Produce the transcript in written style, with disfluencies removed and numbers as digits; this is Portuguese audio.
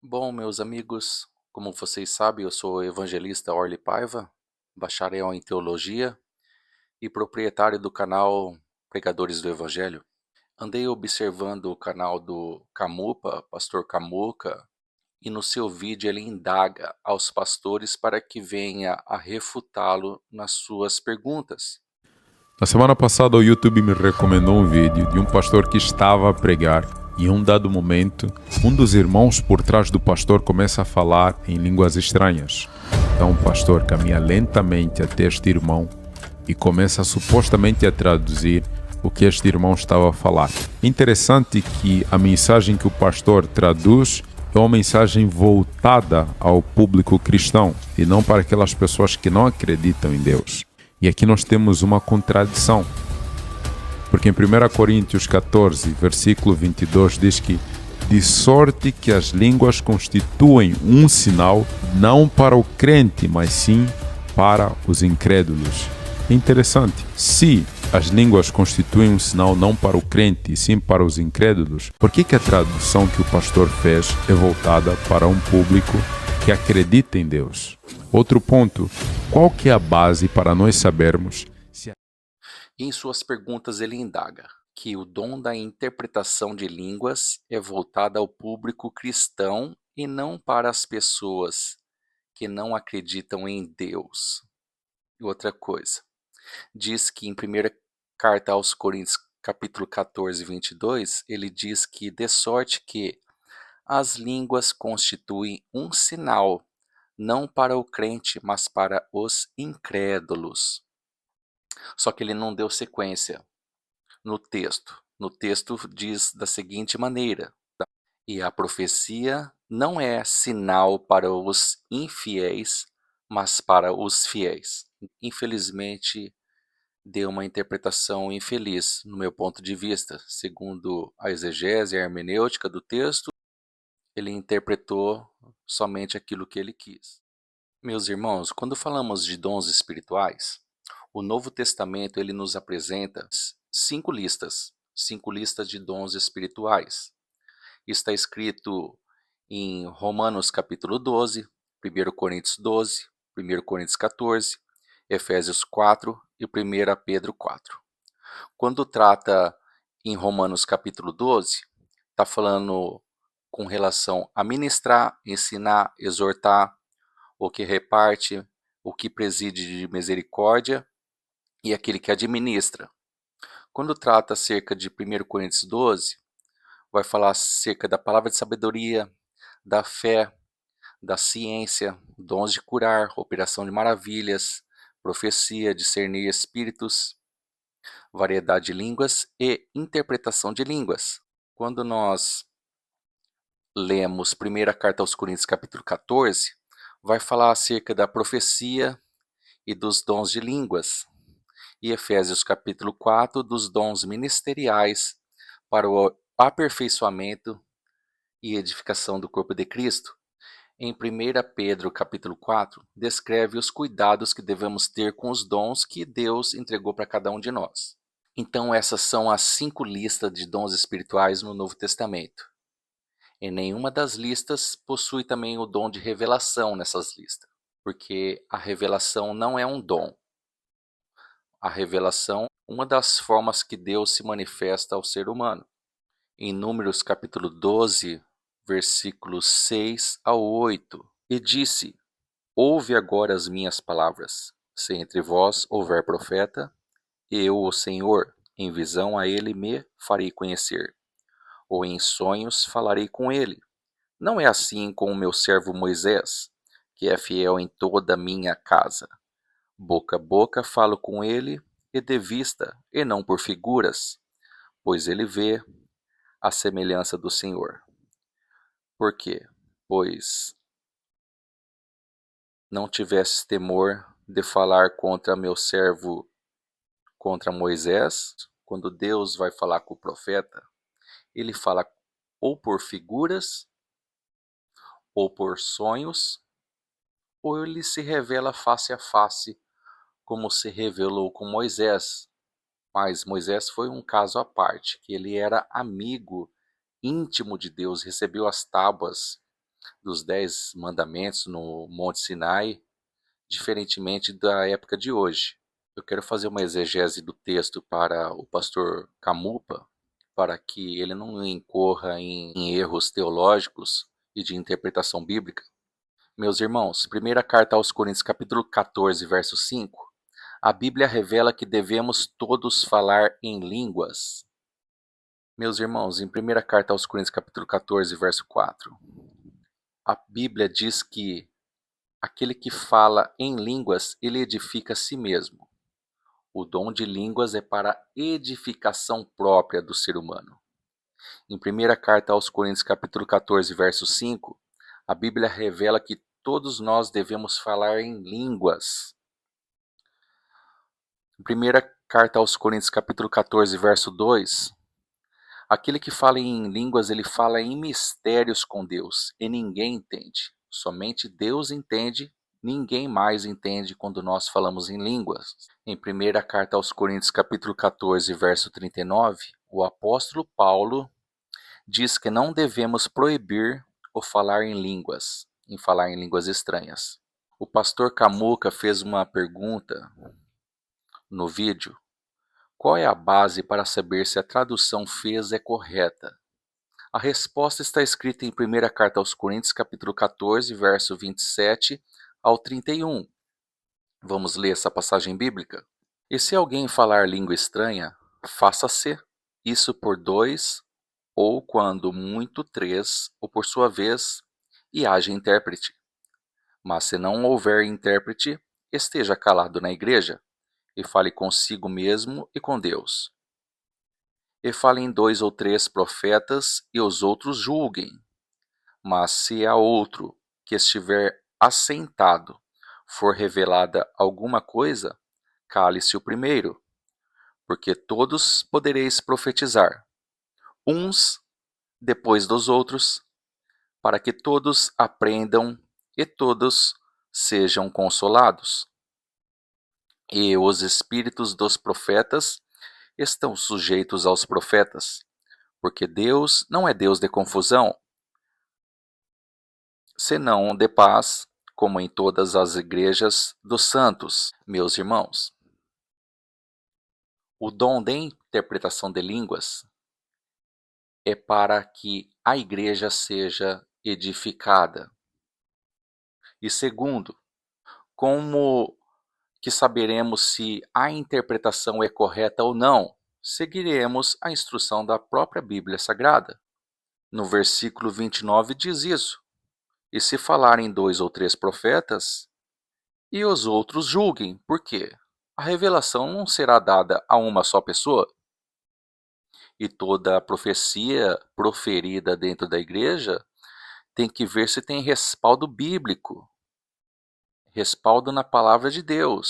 Bom, meus amigos, como vocês sabem, eu sou o evangelista Orly Paiva, bacharel em teologia e proprietário do canal Pregadores do Evangelho. Andei observando o canal do Camupa, pastor Camuca, e no seu vídeo ele indaga aos pastores para que venha a refutá-lo nas suas perguntas. Na semana passada, o YouTube me recomendou um vídeo de um pastor que estava a pregar e, em um dado momento, um dos irmãos por trás do pastor começa a falar em línguas estranhas. Então, o pastor caminha lentamente até este irmão e começa supostamente a traduzir o que este irmão estava a falar. Interessante que a mensagem que o pastor traduz é uma mensagem voltada ao público cristão e não para aquelas pessoas que não acreditam em Deus. E aqui nós temos uma contradição. Porque em 1 Coríntios 14, versículo 22, diz que de sorte que as línguas constituem um sinal não para o crente, mas sim para os incrédulos. É interessante. Se as línguas constituem um sinal não para o crente, e sim para os incrédulos, por que a tradução que o pastor fez é voltada para um público que acredita em Deus? Outro ponto, qual que é a base para nós sabermos se... E em suas perguntas ele indaga que o dom da interpretação de línguas é voltado ao público cristão e não para as pessoas que não acreditam em Deus. E outra coisa, diz que em 1ª carta aos Coríntios, capítulo 14, 22, ele diz que de sorte que as línguas constituem um sinal, não para o crente, mas para os incrédulos. Só que ele não deu sequência no texto. No texto diz da seguinte maneira: e a profecia não é sinal para os infiéis, mas para os fiéis. Infelizmente, deu uma interpretação infeliz, no meu ponto de vista. Segundo a exegese e a hermenêutica do texto, ele interpretou somente aquilo que ele quis. Meus irmãos, quando falamos de dons espirituais, o Novo Testamento ele nos apresenta cinco listas de dons espirituais. Está escrito em Romanos capítulo 12, 1 Coríntios 12, 1 Coríntios 14, Efésios 4 e 1 Pedro 4. Quando trata em Romanos capítulo 12, está falando com relação a ministrar, ensinar, exortar, o que reparte, o que preside de misericórdia e aquele que administra. Quando trata acerca de 1 Coríntios 12, vai falar acerca da palavra de sabedoria, da fé, da ciência, dons de curar, operação de maravilhas, profecia, discernir espíritos, variedade de línguas e interpretação de línguas. Quando nós lemos 1ª carta aos Coríntios capítulo 14, vai falar acerca da profecia e dos dons de línguas. E Efésios capítulo 4, dos dons ministeriais para o aperfeiçoamento e edificação do corpo de Cristo. Em 1 Pedro capítulo 4, descreve os cuidados que devemos ter com os dons que Deus entregou para cada um de nós. Então essas são as 5 listas de dons espirituais no Novo Testamento. Em nenhuma das listas possui também o dom de revelação nessas listas, porque a revelação não é um dom. A revelação é uma das formas que Deus se manifesta ao ser humano. Em Números capítulo 12, versículos 6 a 8, e disse: ouve agora as minhas palavras. Se entre vós houver profeta, eu, o Senhor, em visão a ele me farei conhecer, ou em sonhos falarei com ele. Não é assim com o meu servo Moisés, que é fiel em toda a minha casa. Boca a boca falo com ele, e de vista, e não por figuras, pois ele vê a semelhança do Senhor. Por quê? Pois não tivesse temor de falar contra meu servo, contra Moisés. Quando Deus vai falar com o profeta, ele fala ou por figuras, ou por sonhos, ou ele se revela face a face, como se revelou com Moisés. Mas Moisés foi um caso à parte, que ele era amigo íntimo de Deus, recebeu as tábuas dos 10 mandamentos no Monte Sinai, diferentemente da época de hoje. Eu quero fazer uma exegese do texto para o pastor Camupa, para que ele não incorra em erros teológicos e de interpretação bíblica. Meus irmãos, primeira carta aos Coríntios, capítulo 14, verso 5, a Bíblia revela que devemos todos falar em línguas. Meus irmãos, em primeira carta aos Coríntios, capítulo 14, verso 4, a Bíblia diz que aquele que fala em línguas, ele edifica a si mesmo. O dom de línguas é para edificação própria do ser humano. Em primeira carta aos Coríntios, capítulo 14, verso 5, a Bíblia revela que todos nós devemos falar em línguas. Em primeira carta aos Coríntios, capítulo 14, verso 2, aquele que fala em línguas, ele fala em mistérios com Deus, e ninguém entende. Somente Deus entende, ninguém mais entende quando nós falamos em línguas. Em primeira carta aos Coríntios, capítulo 14, verso 39, o apóstolo Paulo diz que não devemos proibir o falar em falar em línguas estranhas. O pastor Camuca fez uma pergunta no vídeo: qual é a base para saber se a tradução fez é correta? A resposta está escrita em 1ª carta aos Coríntios, capítulo 14, verso 27 ao 31. Vamos ler essa passagem bíblica? E se alguém falar língua estranha, faça-se isso por 2, ou quando muito 3, ou por sua vez, e haja intérprete. Mas se não houver intérprete, esteja calado na igreja, e fale consigo mesmo e com Deus. E falem 2 ou 3 profetas, e os outros julguem. Mas se a outro que estiver assentado for revelada alguma coisa, cale-se o primeiro, porque todos podereis profetizar, uns depois dos outros, para que todos aprendam e todos sejam consolados. E os espíritos dos profetas estão sujeitos aos profetas, porque Deus não é Deus de confusão, senão de paz, como em todas as igrejas dos santos. Meus irmãos, o dom de interpretação de línguas é para que a igreja seja edificada. E segundo, como que saberemos se a interpretação é correta ou não? Seguiremos a instrução da própria Bíblia Sagrada. No versículo 29 diz isso: e se falarem 2 ou 3 profetas, e os outros julguem. Por quê? A revelação não será dada a uma só pessoa. E toda a profecia proferida dentro da igreja tem que ver se tem respaldo bíblico, respaldo na palavra de Deus.